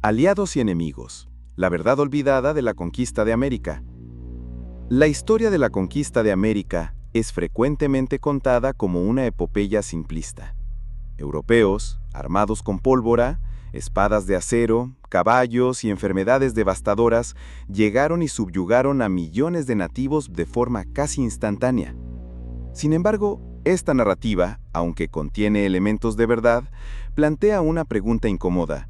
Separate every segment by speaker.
Speaker 1: Aliados y enemigos. La verdad olvidada de la conquista de América. La historia de la conquista de América es frecuentemente contada como una epopeya simplista. Europeos, armados con pólvora, espadas de acero, caballos y enfermedades devastadoras, llegaron y subyugaron a millones de nativos de forma casi instantánea. Sin embargo, esta narrativa, aunque contiene elementos de verdad, plantea una pregunta incómoda.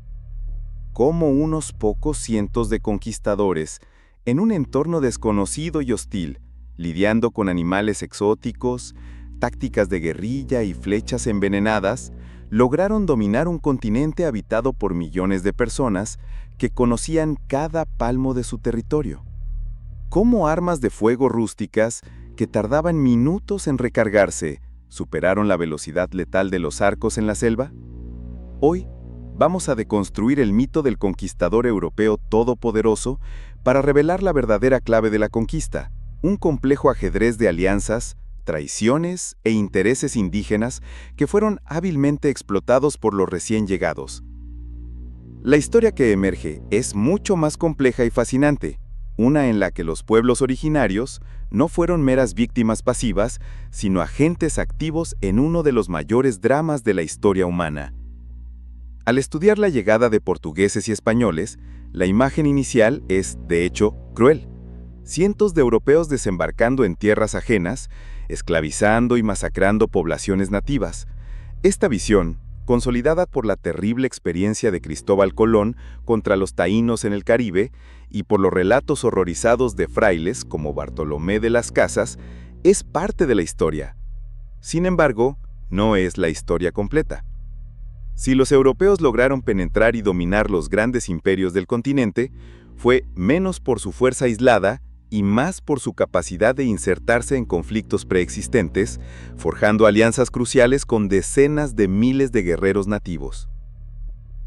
Speaker 1: ¿Cómo unos pocos cientos de conquistadores, en un entorno desconocido y hostil, lidiando con animales exóticos, tácticas de guerrilla y flechas envenenadas, lograron dominar un continente habitado por millones de personas que conocían cada palmo de su territorio? ¿Cómo armas de fuego rústicas, que tardaban minutos en recargarse, superaron la velocidad letal de los arcos en la selva? Hoy, vamos a deconstruir el mito del conquistador europeo todopoderoso para revelar la verdadera clave de la conquista, un complejo ajedrez de alianzas, traiciones e intereses indígenas que fueron hábilmente explotados por los recién llegados. La historia que emerge es mucho más compleja y fascinante, una en la que los pueblos originarios no fueron meras víctimas pasivas, sino agentes activos en uno de los mayores dramas de la historia humana. Al estudiar la llegada de portugueses y españoles, la imagen inicial es, de hecho, cruel. Cientos de europeos desembarcando en tierras ajenas, esclavizando y masacrando poblaciones nativas. Esta visión, consolidada por la terrible experiencia de Cristóbal Colón contra los taínos en el Caribe y por los relatos horrorizados de frailes como Bartolomé de las Casas, es parte de la historia. Sin embargo, no es la historia completa. Si los europeos lograron penetrar y dominar los grandes imperios del continente, fue menos por su fuerza aislada y más por su capacidad de insertarse en conflictos preexistentes, forjando alianzas cruciales con decenas de miles de guerreros nativos.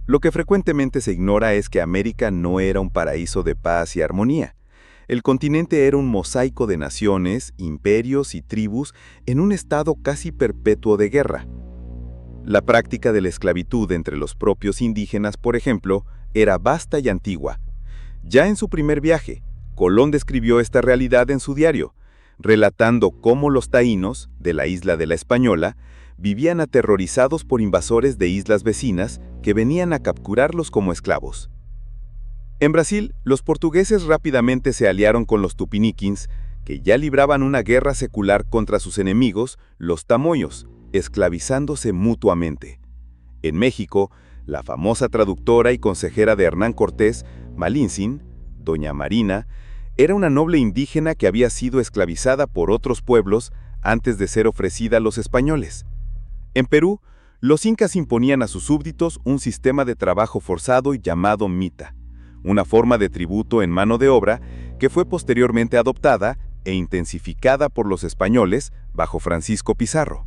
Speaker 1: Lo que frecuentemente se ignora es que América no era un paraíso de paz y armonía. El continente era un mosaico de naciones, imperios y tribus en un estado casi perpetuo de guerra. La práctica de la esclavitud entre los propios indígenas, por ejemplo, era vasta y antigua. Ya en su primer viaje, Colón describió esta realidad en su diario, relatando cómo los taínos, de la isla de la Española, vivían aterrorizados por invasores de islas vecinas que venían a capturarlos como esclavos. En Brasil, los portugueses rápidamente se aliaron con los tupiniquins, que ya libraban una guerra secular contra sus enemigos, los tamoyos, esclavizándose mutuamente. En México, la famosa traductora y consejera de Hernán Cortés, Malintzin, doña Marina, era una noble indígena que había sido esclavizada por otros pueblos antes de ser ofrecida a los españoles. En Perú, los incas imponían a sus súbditos un sistema de trabajo forzado llamado mita, una forma de tributo en mano de obra que fue posteriormente adoptada e intensificada por los españoles bajo Francisco Pizarro.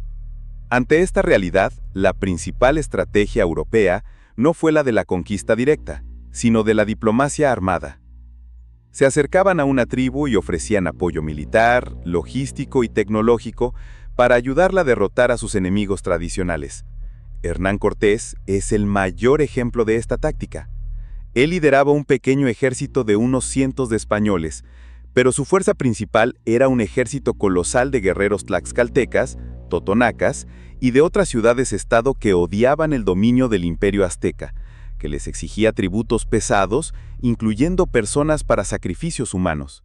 Speaker 1: Ante esta realidad, la principal estrategia europea no fue la de la conquista directa, sino de la diplomacia armada. Se acercaban a una tribu y ofrecían apoyo militar, logístico y tecnológico para ayudarla a derrotar a sus enemigos tradicionales. Hernán Cortés es el mayor ejemplo de esta táctica. Él lideraba un pequeño ejército de unos cientos de españoles, pero su fuerza principal era un ejército colosal de guerreros tlaxcaltecas, totonacas y de otras ciudades-estado que odiaban el dominio del imperio azteca, que les exigía tributos pesados, incluyendo personas para sacrificios humanos.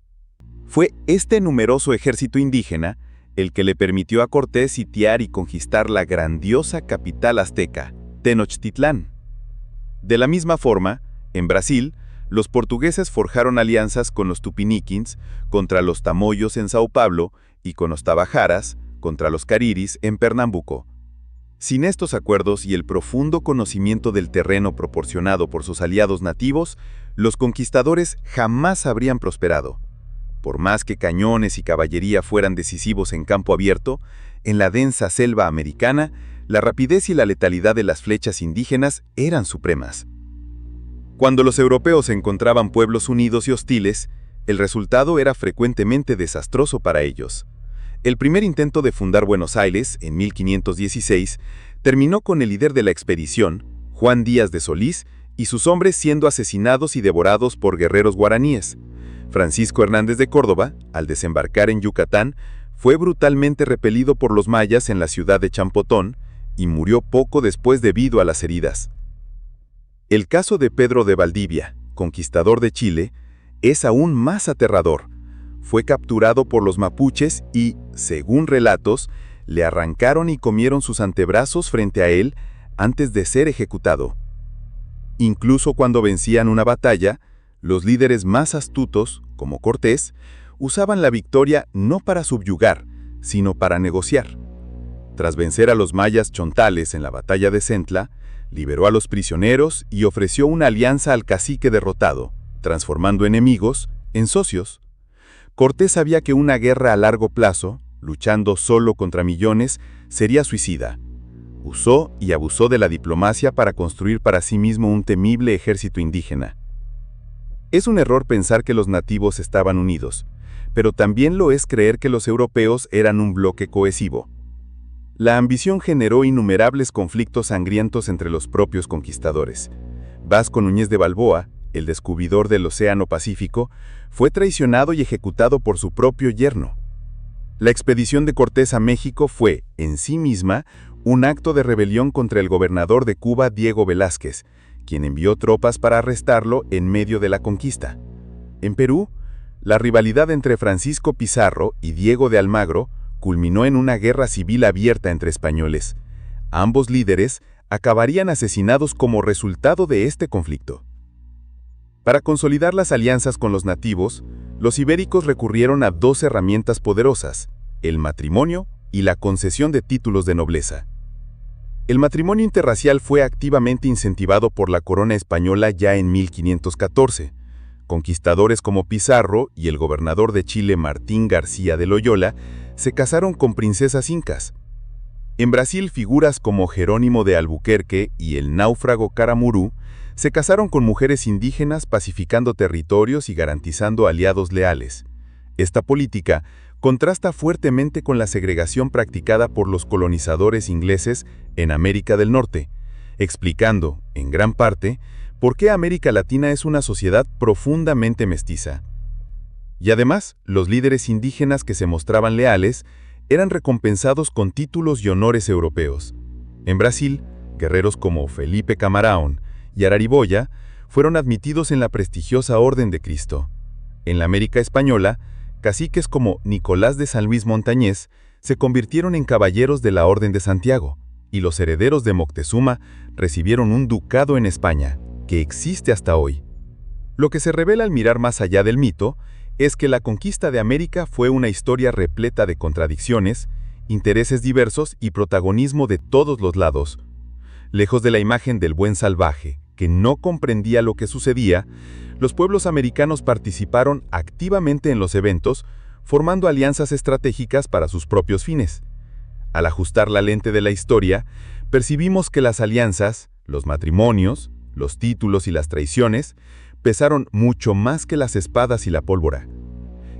Speaker 1: Fue este numeroso ejército indígena el que le permitió a Cortés sitiar y conquistar la grandiosa capital azteca, Tenochtitlán. De la misma forma, en Brasil, los portugueses forjaron alianzas con los tupiniquins contra los tamoyos en Sao Paulo y con los tabajaras contra los cariris en Pernambuco. Sin estos acuerdos y el profundo conocimiento del terreno proporcionado por sus aliados nativos, los conquistadores jamás habrían prosperado. Por más que cañones y caballería fueran decisivos en campo abierto, en la densa selva americana, la rapidez y la letalidad de las flechas indígenas eran supremas. Cuando los europeos encontraban pueblos unidos y hostiles, el resultado era frecuentemente desastroso para ellos. El primer intento de fundar Buenos Aires, en 1516, terminó con el líder de la expedición, Juan Díaz de Solís, y sus hombres siendo asesinados y devorados por guerreros guaraníes. Francisco Hernández de Córdoba, al desembarcar en Yucatán, fue brutalmente repelido por los mayas en la ciudad de Champotón y murió poco después debido a las heridas. El caso de Pedro de Valdivia, conquistador de Chile, es aún más aterrador. Fue capturado por los mapuches y, según relatos, le arrancaron y comieron sus antebrazos frente a él antes de ser ejecutado. Incluso cuando vencían una batalla, los líderes más astutos, como Cortés, usaban la victoria no para subyugar, sino para negociar. Tras vencer a los mayas chontales en la batalla de Centla, liberó a los prisioneros y ofreció una alianza al cacique derrotado, transformando enemigos en socios. Cortés sabía que una guerra a largo plazo, luchando solo contra millones, sería suicida. Usó y abusó de la diplomacia para construir para sí mismo un temible ejército indígena. Es un error pensar que los nativos estaban unidos, pero también lo es creer que los europeos eran un bloque cohesivo. La ambición generó innumerables conflictos sangrientos entre los propios conquistadores. Vasco Núñez de Balboa, el descubridor del Océano Pacífico, fue traicionado y ejecutado por su propio yerno. La expedición de Cortés a México fue, en sí misma, un acto de rebelión contra el gobernador de Cuba, Diego Velázquez, quien envió tropas para arrestarlo en medio de la conquista. En Perú, la rivalidad entre Francisco Pizarro y Diego de Almagro culminó en una guerra civil abierta entre españoles. Ambos líderes acabarían asesinados como resultado de este conflicto. Para consolidar las alianzas con los nativos, los ibéricos recurrieron a dos herramientas poderosas: el matrimonio y la concesión de títulos de nobleza. El matrimonio interracial fue activamente incentivado por la corona española ya en 1514. Conquistadores como Pizarro y el gobernador de Chile Martín García de Loyola se casaron con princesas incas. En Brasil, figuras como Jerónimo de Albuquerque y el náufrago Caramurú se casaron con mujeres indígenas, pacificando territorios y garantizando aliados leales. Esta política contrasta fuertemente con la segregación practicada por los colonizadores ingleses en América del Norte, explicando, en gran parte, por qué América Latina es una sociedad profundamente mestiza. Y además, los líderes indígenas que se mostraban leales eran recompensados con títulos y honores europeos. En Brasil, guerreros como Felipe Camarón y Arariboya fueron admitidos en la prestigiosa Orden de Cristo. En la América española, caciques como Nicolás de San Luis Montañés se convirtieron en caballeros de la Orden de Santiago, y los herederos de Moctezuma recibieron un ducado en España, que existe hasta hoy. Lo que se revela al mirar más allá del mito es que la conquista de América fue una historia repleta de contradicciones, intereses diversos y protagonismo de todos los lados. Lejos de la imagen del buen salvaje, que no comprendía lo que sucedía, los pueblos americanos participaron activamente en los eventos, formando alianzas estratégicas para sus propios fines. Al ajustar la lente de la historia, percibimos que las alianzas, los matrimonios, los títulos y las traiciones pesaron mucho más que las espadas y la pólvora.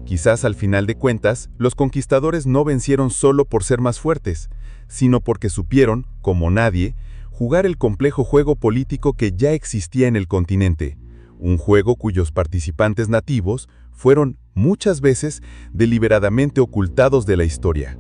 Speaker 1: Quizás al final de cuentas, los conquistadores no vencieron solo por ser más fuertes, sino porque supieron, como nadie, jugar el complejo juego político que ya existía en el continente, un juego cuyos participantes nativos fueron, muchas veces, deliberadamente ocultados de la historia.